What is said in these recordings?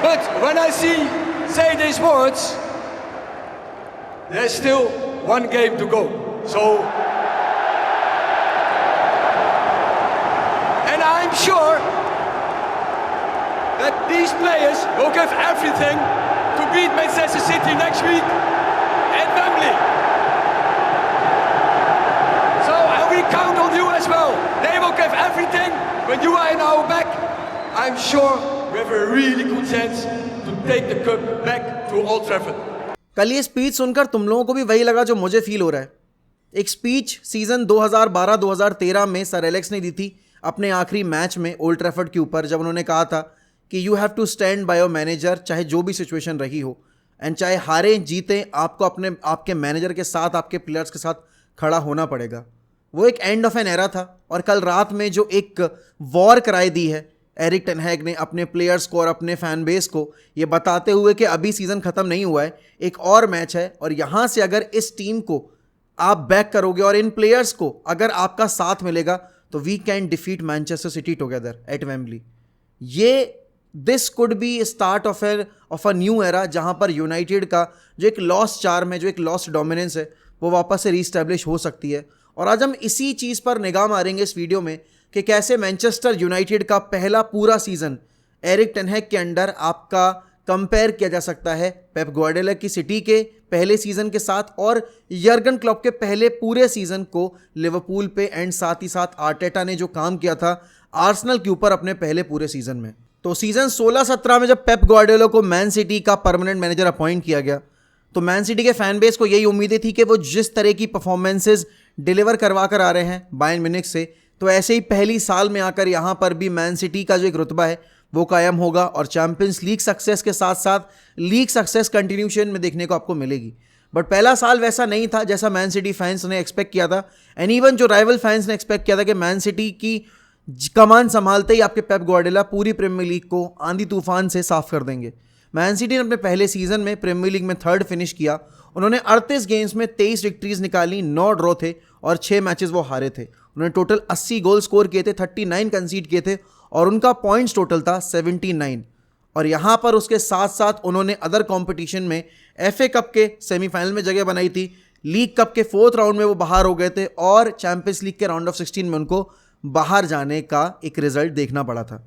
But when I say these words, there's still one game to go. So, and I'm sure that these players will give everything to beat Manchester City next week at Wembley. So, and we count on you as well. They will give everything when you are in our back. I'm sure we have a really good chance to take the cup back to Old Trafford. कल ये speech सुनकर तुम लोगों को भी वही लगा जो मुझे फील हो रहा है। एक स्पीच सीजन 2012-2013 में सर एलेक्स ने दी थी अपने आखिरी मैच में ओल्ड ट्रैफर्ड के ऊपर, जब उन्होंने कहा था कि you have to stand by your manager, चाहे जो भी सिचुएशन रही हो, एंड चाहे हारे जीते आपको आपके मैनेजर के साथ, आपके प्लेयर्स के साथ खड़ा होना पड़ेगा। वो एक एंड ऑफ एन एरा था। और कल रात में जो एक वॉर कराई दी है एरिक टेन हैग ने अपने प्लेयर्स को और अपने फैन बेस को, ये बताते हुए कि अभी सीज़न ख़त्म नहीं हुआ है, एक और मैच है, और यहाँ से अगर इस टीम को आप बैक करोगे और इन प्लेयर्स को अगर आपका साथ मिलेगा तो we can defeat Manchester City together at Wembley. This could be start of a new era, जहाँ पर यूनाइटेड का जो एक लॉस्ट चार्म है, जो एक लॉस्ट डोमिनेंस है, वो वापस से रीस्टैब्लिश हो सकती है। और आज हम इसी चीज़ पर निगाह मारेंगे इस वीडियो में कि कैसे मैनचेस्टर यूनाइटेड का पहला पूरा सीज़न एरिक टेन हैग के अंडर आपका कंपेयर किया जा सकता है पेप ग्वार्डियोला की सिटी के पहले सीज़न के साथ, और यर्गन क्लॉप के पहले पूरे सीज़न को लिवरपूल पे, एंड साथ ही साथ आर्टेटा ने जो काम किया था आर्सेनल के ऊपर अपने पहले पूरे सीज़न में। तो सीज़न 16-17 में जब पेप ग्वार्डियोला को मैन सिटी का परमानेंट मैनेजर अपॉइंट किया गया, तो मैन सिटी के फैन बेस को यही उम्मीदें थी कि वो जिस तरह की परफॉर्मेंसेज डिलीवर करवा कर आ रहे हैं बायर्न म्यूनिख से, तो ऐसे ही पहली साल में आकर यहाँ पर भी मैन सिटी का जो एक रुतबा है वो कायम होगा, और चैंपियंस लीग सक्सेस के साथ साथ लीग सक्सेस कंटिन्यूशन में देखने को आपको मिलेगी। बट पहला साल वैसा नहीं था जैसा मैन सिटी फैंस ने एक्सपेक्ट किया था, एंड इवन जो राइवल फैंस ने एक्सपेक्ट किया था कि मैन सिटी की कमान संभालते ही आपके पेप ग्वार्डियोला पूरी प्रीमियर लीग को आंधी तूफान से साफ कर देंगे। मैन सिटी ने अपने पहले सीजन में प्रीमियर लीग में थर्ड फिनिश किया। उन्होंने 38 गेम्स में 23 विक्ट्रीज निकाली, 9 ड्रॉ थे और 6 मैचेस वो हारे थे। उन्होंने टोटल 80 गोल स्कोर किए थे, 39 कंसीड किए थे, और उनका पॉइंट्स टोटल था 79। और यहाँ पर उसके साथ साथ उन्होंने अदर कंपटीशन में FA कप के सेमीफाइनल में जगह बनाई थी, लीग कप के 4th राउंड में वो बाहर हो गए थे, और चैंपियंस लीग के राउंड ऑफ 16 में उनको बाहर जाने का एक रिजल्ट देखना पड़ा था।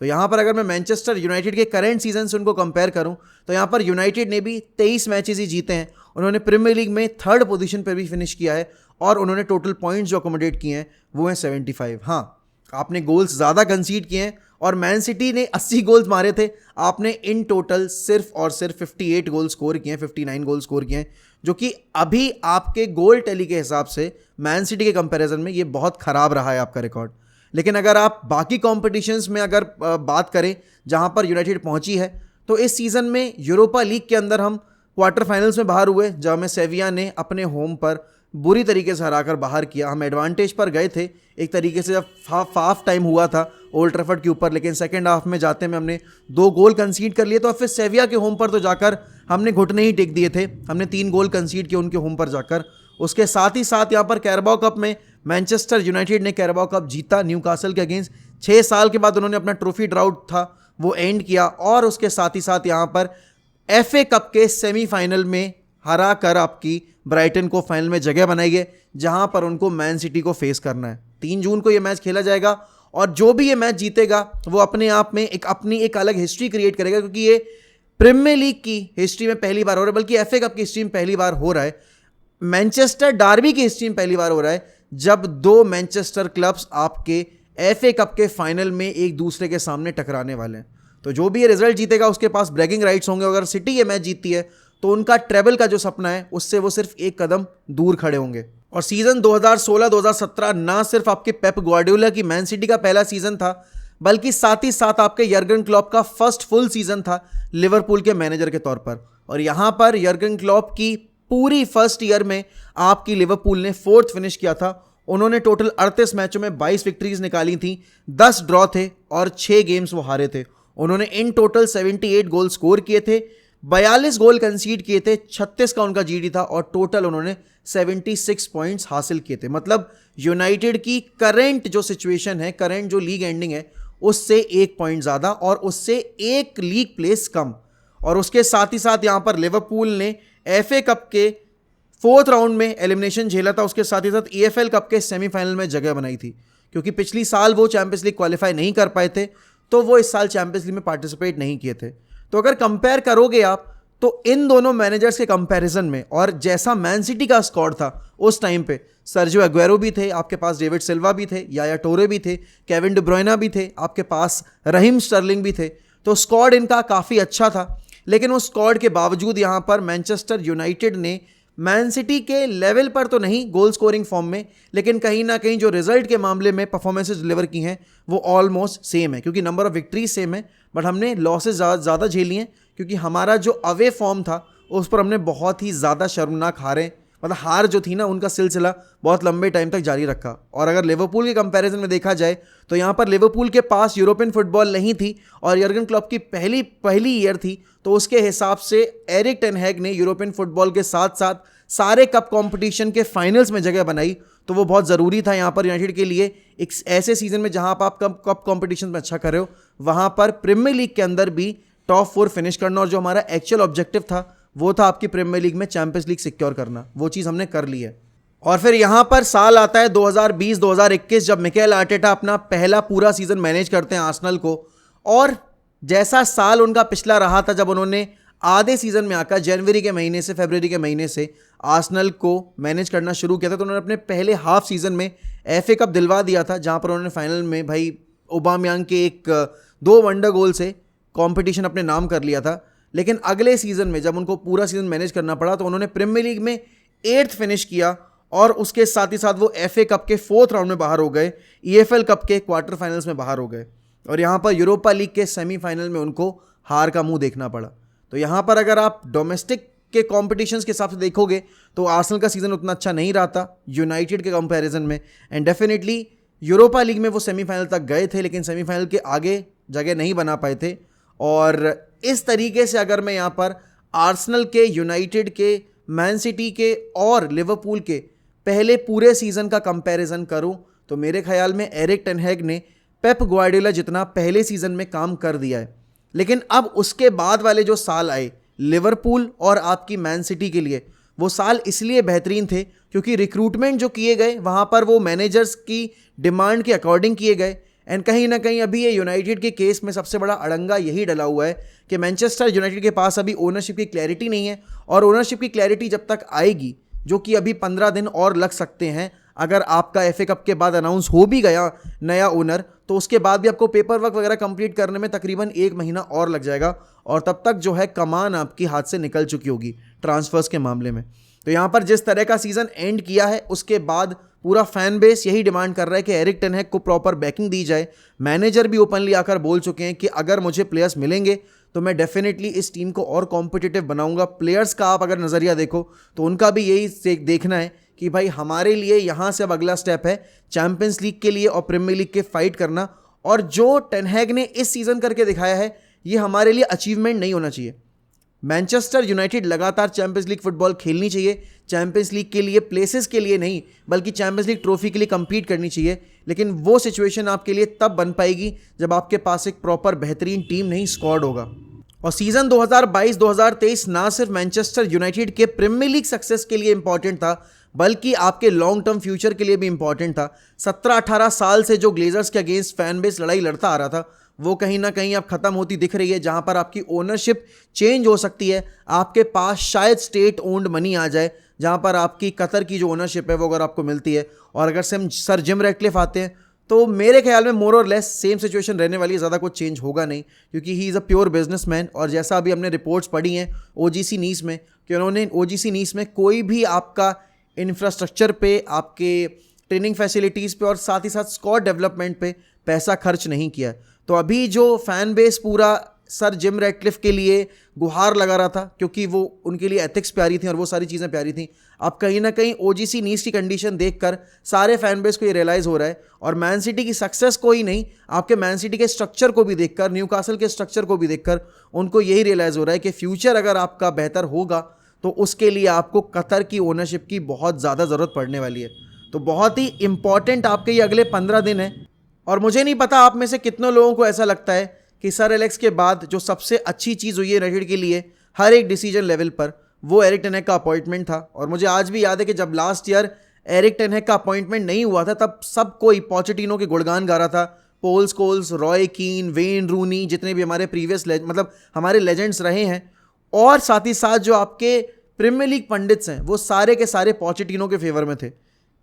तो यहाँ पर अगर मैं मैनचेस्टर यूनाइटेड के करंट सीजन से उनको कंपेयर करूँ तो यहाँ पर यूनाइटेड ने भी 23 मैचेस ही जीते हैं, उन्होंने प्रीमियर लीग में 3rd पोजीशन पर भी फिनिश किया है, और उन्होंने टोटल पॉइंट्स जो अकोमोडेट किए हैं वो हैं 75। हाँ, आपने गोल्स ज़्यादा कंसीड किए हैं, और मैन सिटी ने 80 गोल्स मारे थे, आपने इन टोटल सिर्फ और सिर्फ 58 गोल स्कोर किए हैं, 59 गोल स्कोर किए हैं, जो कि अभी आपके गोल टैली के हिसाब से मैन सिटी के कंपैरिजन में ये बहुत ख़राब रहा है आपका रिकॉर्ड। लेकिन अगर आप बाकी कॉम्पिटिशन्स में अगर बात करें जहां पर यूनाइटेड पहुंची है, तो इस सीज़न में यूरोपा लीग के अंदर हम क्वार्टर फाइनल्स में बाहर हुए, जहां में सेविया ने अपने होम पर बुरी तरीके से हराकर बाहर किया। हम एडवांटेज पर गए थे एक तरीके से जब हाफ टाइम हुआ था ओल्ड ट्रैफर्ड के ऊपर, लेकिन सेकेंड हाफ में जाते में हमने 2 गोल कंसीड कर लिए। तो फिर सेविया के होम पर तो जाकर हमने घुटने ही टेक दिए थे, हमने 3 गोल कंसीड किए उनके होम पर जाकर। उसके साथ ही साथ यहाँ पर कैरबाओ कप में मैनचेस्टर यूनाइटेड ने कैरबाओ कप जीता न्यूकासल के अगेंस्ट। 6 साल के बाद उन्होंने अपना ट्रॉफी ड्राउट था वो एंड किया, और उसके साथ ही साथ यहाँ पर FA कप के सेमीफाइनल में हरा कर आपकी ब्राइटन को फाइनल में जगह बनाई है, जहां पर उनको मैन सिटी को फेस करना है। 3 जून को ये मैच खेला जाएगा, और जो भी ये मैच जीतेगा वो अपने आप में अपनी एक अलग हिस्ट्री क्रिएट करेगा, क्योंकि ये प्रीमियर लीग की हिस्ट्री में पहली बार हो रहा है, बल्कि FA कप की हिस्ट्री में पहली बार हो रहा है, मैनचेस्टर डार्बी की हिस्ट्री में पहली बार हो रहा है जब 2 मैनचेस्टर क्लब्स आपके FA कप के फाइनल में एक दूसरे के सामने टकराने वाले हैं। तो जो भी ये रिजल्ट जीतेगा उसके पास ब्रेकिंग राइट्स होंगे। अगर सिटी ये मैच जीतती है तो उनका ट्रेबल का जो सपना है उससे वो सिर्फ एक कदम दूर खड़े होंगे। और सीजन 2016-2017 ना सिर्फ आपके पेप ग्वार्डियोला की मैन सिटी का पहला सीजन था, बल्कि साथ ही साथ आपके यर्गन क्लॉप का फर्स्ट फुल सीजन था लिवरपूल के मैनेजर के तौर पर। और यहाँ पर यर्गन क्लॉप की पूरी फर्स्ट ईयर में आपकी लिवरपूल ने 4th फिनिश किया था। उन्होंने टोटल 38 मैचों में 22 विक्ट्रीज निकाली थी, 10 ड्रॉ थे और 6 गेम्स वो हारे थे। उन्होंने इन टोटल 78 गोल स्कोर किए थे, 42 गोल कंसीड किए थे, 36 का उनका जीडी था, और टोटल उन्होंने 76 पॉइंट्स हासिल किए थे। मतलब यूनाइटेड की करंट जो सिचुएशन है, करंट जो लीग एंडिंग है, उससे 1 पॉइंट ज़्यादा और उससे 1 लीग प्लेस कम। और उसके साथ ही साथ यहाँ पर लिवरपूल ने FA कप के 4th राउंड में एलिमिनेशन झेला था, उसके साथ ही साथ EFL कप के सेमीफाइनल में जगह बनाई थी, क्योंकि पिछली साल वो चैंपियंस लीग क्वालिफाई नहीं कर पाए थे, तो वो इस साल चैंपियंस लीग में पार्टिसिपेट नहीं किए थे। तो अगर कंपेयर करोगे आप तो इन दोनों मैनेजर्स के कंपैरिजन में, और जैसा मैन सिटी का स्क्वाड था उस टाइम पे, सर्जियो एग्वेरो भी थे आपके पास, डेविड सिल्वा भी थे, याया टोरे भी थे, केविन डी ब्रुयना भी थे आपके पास, रहीम स्टर्लिंग भी थे, तो स्क्वाड इनका काफ़ी अच्छा था। लेकिन उस स्क्वाड के बावजूद यहाँ पर मैनचेस्टर यूनाइटेड ने मैन सिटी के लेवल पर तो नहीं गोल स्कोरिंग फॉर्म में, लेकिन कहीं ना कहीं जो रिजल्ट के मामले में परफॉर्मेंसेज डिलीवर की हैं वो ऑलमोस्ट सेम है, क्योंकि नंबर ऑफ विक्ट्रीज सेम है, बट हमने लॉसेज ज़्यादा झेली हैं, क्योंकि हमारा जो अवे फॉर्म था उस पर हमने बहुत ही ज़्यादा शर्मनाक हारें, मतलब हार जो थी ना उनका सिलसिला बहुत लंबे टाइम तक जारी रखा। और अगर लिवरपूल के कंपैरिजन में देखा जाए तो यहाँ पर लिवरपूल के पास यूरोपियन फुटबॉल नहीं थी और यर्गन क्लॉप की पहली ईयर थी, तो उसके हिसाब से एरिक टेन हैग ने यूरोपियन फुटबॉल के साथ साथ सारे कप कंपटीशन के फाइनल्स में जगह बनाई, तो वो बहुत ज़रूरी था यहाँ पर यूनाइटेड के लिए। एक ऐसे सीजन में जहाँ पर आप कप कंपटीशन में अच्छा कर रहे हो, वहाँ पर प्रीमियर लीग के अंदर भी टॉप 4 फिनिश करना, और जो हमारा एक्चुअल ऑब्जेक्टिव था वो था आपकी प्रीमियर लीग में चैंपियंस लीग सिक्योर करना, वो चीज़ हमने कर ली है। और फिर यहाँ पर साल आता है 2020-2021, जब मिकेल आर्टेटा अपना पहला पूरा सीजन मैनेज करते हैं आर्सेनल को, और जैसा साल उनका पिछला रहा था जब उन्होंने आधे सीजन में आकर जनवरी के महीने से फरवरी के महीने से आर्सेनल को मैनेज करना शुरू किया था, तो उन्होंने अपने पहले हाफ सीजन में FA कप दिलवा दिया था, जहाँ पर उन्होंने फाइनल में भाई ओबामयांग के 2 वंडर गोल से कंपटीशन अपने नाम कर लिया था। लेकिन अगले सीजन में जब उनको पूरा सीजन मैनेज करना पड़ा तो उन्होंने प्रीमियर लीग में 8th फिनिश किया, और उसके साथ ही साथ वो FA कप के 4th राउंड में बाहर हो गए, EFL कप के क्वार्टर फाइनल्स में बाहर हो गए, और यहाँ पर यूरोपा लीग के सेमीफाइनल में उनको हार का मुंह देखना पड़ा। तो यहाँ पर अगर आप डोमेस्टिक के कॉम्पिटिशन्स के हिसाब से देखोगे तो आर्सेनल का सीजन उतना अच्छा नहीं रहा था यूनाइटेड के कंपैरिजन में, एंड डेफिनेटली यूरोपा लीग में वो सेमीफाइनल तक गए थे, लेकिन सेमीफाइनल के आगे जगह नहीं बना पाए थे। और इस तरीके से अगर मैं यहाँ पर आर्सेनल के, यूनाइटेड के, मैन सिटी के और लिवरपूल के पहले पूरे सीज़न का कंपैरिजन करूँ तो मेरे ख्याल में एरिक टेन हैग ने पेप ग्वार्डियोला जितना पहले सीज़न में काम कर दिया है। लेकिन अब उसके बाद वाले जो साल आए लिवरपूल और आपकी मैन सिटी के लिए, वो साल इसलिए बेहतरीन थे क्योंकि रिक्रूटमेंट जो किए गए वहाँ पर वो मैनेजर्स की डिमांड के अकॉर्डिंग किए गए, एंड कहीं ना कहीं अभी ये यूनाइटेड के केस में सबसे बड़ा अड़ंगा यही डला हुआ है कि मैनचेस्टर यूनाइटेड के पास अभी ओनरशिप की क्लैरिटी नहीं है, और ओनरशिप की क्लैरिटी जब तक आएगी, जो कि अभी 15 दिन और लग सकते हैं, अगर आपका FA कप के बाद अनाउंस हो भी गया नया ओनर, तो उसके बाद भी आपको पेपर वर्क वगैरह कंप्लीट करने में तकरीबन 1 महीना और लग जाएगा, और तब तक जो है कमान आपकी हाथ से निकल चुकी होगी ट्रांसफर्स के मामले में। तो यहाँ पर जिस तरह का सीज़न एंड किया है उसके बाद पूरा फैन बेस यही डिमांड कर रहा है कि एरिक टेन हैग को प्रॉपर बैकिंग दी जाए। मैनेजर भी ओपनली आकर बोल चुके हैं कि अगर मुझे प्लेयर्स मिलेंगे तो मैं डेफिनेटली इस टीम को और कॉम्पिटिटिव बनाऊंगा। प्लेयर्स का आप अगर नज़रिया देखो तो उनका भी यही देखना है कि भाई हमारे लिए यहाँ से अब अगला स्टेप है चैंपियंस लीग के लिए और प्रीमियर लीग के फाइट करना, और जो टेन हैग ने इस सीज़न करके दिखाया है ये हमारे लिए अचीवमेंट नहीं होना चाहिए। मैनचेस्टर यूनाइटेड लगातार चैंपियंस लीग फुटबॉल खेलनी चाहिए, चैंपियंस लीग के लिए प्लेसेस के लिए नहीं बल्कि चैंपियंस लीग ट्रॉफी के लिए compete करनी चाहिए। लेकिन वो सिचुएशन आपके लिए तब बन पाएगी जब आपके पास एक प्रॉपर बेहतरीन टीम नहीं स्क्वाड होगा। और सीज़न 2022-2023 ना सिर्फ मैनचेस्टर यूनाइटेड के प्रीमियर लीग सक्सेस के लिए इंपॉर्टेंट था बल्कि आपके लॉन्ग टर्म फ्यूचर के लिए भी इंपॉर्टेंट था। 17-18 साल से जो ग्लेजर्स के अगेंस्ट फैन बेस लड़ाई लड़ता आ रहा था वो कहीं ना कहीं अब ख़त्म होती दिख रही है, जहां पर आपकी ओनरशिप चेंज हो सकती है। आपके पास शायद स्टेट ओन्ड मनी आ जाए, जहां पर आपकी कतर की जो ओनरशिप है वो अगर आपको मिलती है, और अगर सर जिम रैटक्लिफ आते हैं तो मेरे ख्याल में मोर और लेस सेम सिचुएशन रहने वाली है, ज़्यादा कुछ चेंज होगा नहीं, क्योंकि he is a pure businessman. और जैसा अभी हमने रिपोर्ट्स पढ़ी हैं OGC नीस में कि उन्होंने OGC नीस में कोई भी आपका इंफ्रास्ट्रक्चर पे, आपके ट्रेनिंग फैसिलिटीज़ पे और साथ ही साथ स्क्वाड डेवलपमेंट पे पैसा खर्च नहीं किया। तो अभी जो फैन बेस पूरा सर जिम रैटक्लिफ के लिए गुहार लगा रहा था क्योंकि वो उनके लिए एथिक्स प्यारी थी और वो सारी चीज़ें प्यारी थी, अब कहीं ना कहीं OGC नीस की कंडीशन देखकर सारे फैन बेस को ये रियलाइज़ हो रहा है, और मैन सिटी की सक्सेस को ही नहीं आपके मैन सिटी के स्ट्रक्चर को भी देखकर, न्यूकासल के स्ट्रक्चर को भी देखकर उनको यही रियलाइज़ हो रहा है कि फ्यूचर अगर आपका बेहतर होगा तो उसके लिए आपको कतर की ओनरशिप की बहुत ज़्यादा ज़रूरत पड़ने वाली है। तो बहुत ही इंपॉर्टेंट आपके ये अगले 15 दिन है। और मुझे नहीं पता आप में से कितनों लोगों को ऐसा लगता है कि सर एलेक्स के बाद जो सबसे अच्छी चीज़ हुई है यूनाइटेड के लिए हर एक डिसीजन लेवल पर, वो एरिक टेन हैग का अपॉइंटमेंट था। और मुझे आज भी याद है कि जब लास्ट ईयर एरिक टेन हैग का अपॉइंटमेंट नहीं हुआ था, तब सब कोई पोचेटिनो के गुणगान गा रहा था। पोल स्कोल्स, रॉय कीन, वेन रूनी, जितने भी हमारे प्रीवियस मतलब हमारे लेजेंड्स रहे हैं, और साथ ही साथ जो आपके प्रीमियर लीग पंडित्स हैं, वो सारे के सारे पोचेटिनो के फेवर में थे।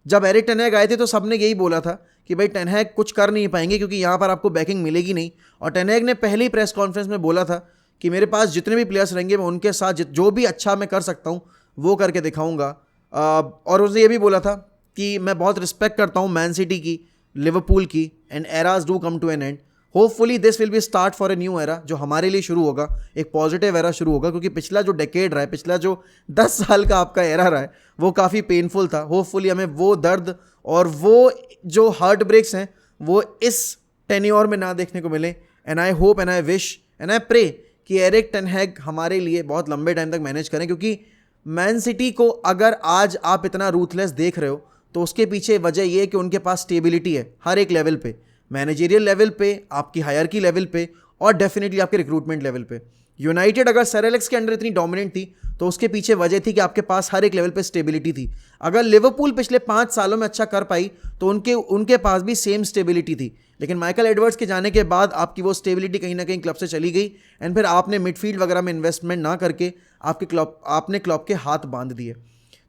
जब एरिक टेन हैग आए थे तो सबने यही बोला था कि भाई टेन हैग कुछ कर नहीं पाएंगे क्योंकि यहाँ पर आपको बैकिंग मिलेगी नहीं। और टेन हैग ने पहली प्रेस कॉन्फ्रेंस में बोला था कि मेरे पास जितने भी प्लेयर्स रहेंगे मैं उनके साथ जो भी अच्छा मैं कर सकता हूँ वो करके दिखाऊंगा। और उसने ये भी बोला था कि मैं बहुत रिस्पेक्ट करता हूँ मैन सिटी की, लिवरपूल की, and eras do come to an end. Hopefully this will be start for a new era, जो हमारे लिए शुरू होगा, एक पॉजिटिव एरा शुरू होगा, क्योंकि पिछला जो डेकेड रहा है, पिछला जो 10 साल का आपका एरा रहा है, वो काफ़ी पेनफुल था। होपफुली हमें वो दर्द और वो जो हार्ट ब्रेक्स हैं वो इस टेन्योर में ना देखने को मिले। And I hope and I wish and I pray कि एरिक टेन हैग हमारे लिए बहुत लंबे टाइम तक मैनेज करें, क्योंकि मैन सिटी को अगर आज आप इतना रूथलेस देख रहे हो तो उसके पीछे वजह ये है कि उनके पास स्टेबिलिटी है हर एक लेवल पे, मैनेजरियल लेवल पे, आपकी हायरकी लेवल पे, और डेफिनेटली आपके रिक्रूटमेंट लेवल पे। यूनाइटेड अगर सर एलेक्स के अंडर इतनी डोमिनेंट थी तो उसके पीछे वजह थी कि आपके पास हर एक लेवल पे स्टेबिलिटी थी। अगर लिवरपूल पिछले 5 सालों में अच्छा कर पाई तो उनके पास भी सेम स्टेबिलिटी थी, लेकिन माइकल एडवर्ड्स के जाने के बाद आपकी वो स्टेबिलिटी कहीं ना कहीं क्लब से चली गई। एंड फिर आपने मिडफील्ड वगैरह में इन्वेस्टमेंट ना करके आपने क्लब के हाथ बांध दिए।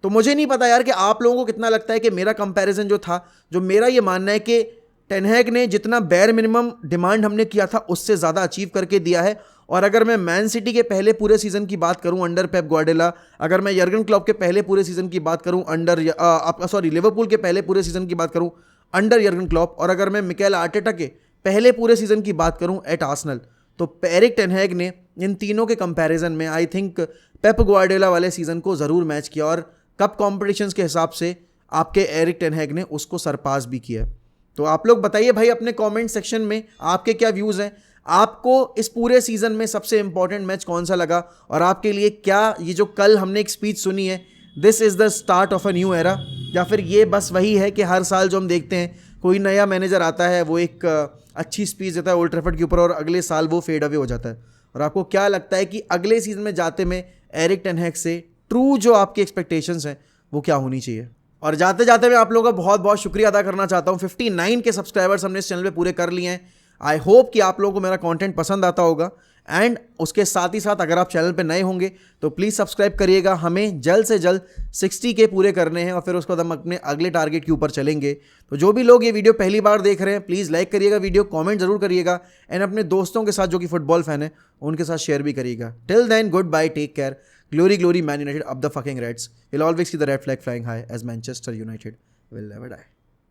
तो मुझे नहीं पता यार कि आप लोगों को कितना लगता है कि मेरा कंपैरिजन जो था, जो मेरा ये मानना है कि टेन हैग ने जितना बेयर मिनिमम डिमांड हमने किया था उससे ज़्यादा अचीव करके दिया है। और अगर मैं मैन सिटी के पहले पूरे सीज़न की बात करूं अंडर पेप ग्वार्डियोला, अगर मैं यर्गन क्लॉप के पहले पूरे सीज़न की बात करूं लिवरपूल के पहले पूरे सीज़न की बात करूं अंडर यर्गन क्लॉप, और अगर मैं मिकेल आर्टेटा के पहले पूरे सीज़न की बात करूं एट आर्सेनल, तो एरिक टेन हैग ने इन तीनों के कंपैरिजन में आई थिंक पेप ग्वार्डियोला वाले सीज़न को ज़रूर मैच किया, और कप कॉम्पिटिशन्स के हिसाब से आपके एरिक टेन हैग ने उसको सरपास भी किया। तो आप लोग बताइए भाई अपने कमेंट सेक्शन में आपके क्या व्यूज़ हैं, आपको इस पूरे सीज़न में सबसे इंपॉर्टेंट मैच कौन सा लगा, और आपके लिए क्या ये जो कल हमने एक स्पीच सुनी है, this is the start of a new era, या फिर ये बस वही है कि हर साल जो हम देखते हैं कोई नया मैनेजर आता है, वो एक अच्छी स्पीच देता है ओल्ड ट्रैफर्ड के ऊपर और अगले साल वो फेड अवे हो जाता है। और आपको क्या लगता है कि अगले सीज़न में जाते में एरिक टेन हैग से ट्रू जो आपकी एक्सपेक्टेशंस हैं वो क्या होनी चाहिए। और जाते जाते मैं आप लोगों का बहुत बहुत शुक्रिया अदा करना चाहता हूँ। 59 के सब्सक्राइबर्स हमने इस चैनल पे पूरे कर लिए हैं। आई होप कि आप लोगों को मेरा कंटेंट पसंद आता होगा, एंड उसके साथ ही साथ अगर आप चैनल पे नए होंगे तो प्लीज़ सब्सक्राइब करिएगा। हमें जल्द से जल्द 60 के पूरे करने हैं और फिर उसके बाद हम अपने अगले टारगेट के ऊपर चलेंगे। तो जो भी लोग ये वीडियो पहली बार देख रहे हैं प्लीज़ लाइक करिएगा वीडियो, कॉमेंट जरूर करिएगा, एंड अपने दोस्तों के साथ जो कि फुटबॉल फैन है उनके साथ शेयर भी करिएगा। Till then goodbye, take care, glory glory Man United, up the fucking Reds, we'll always see the red flag flying high as Manchester United will never die.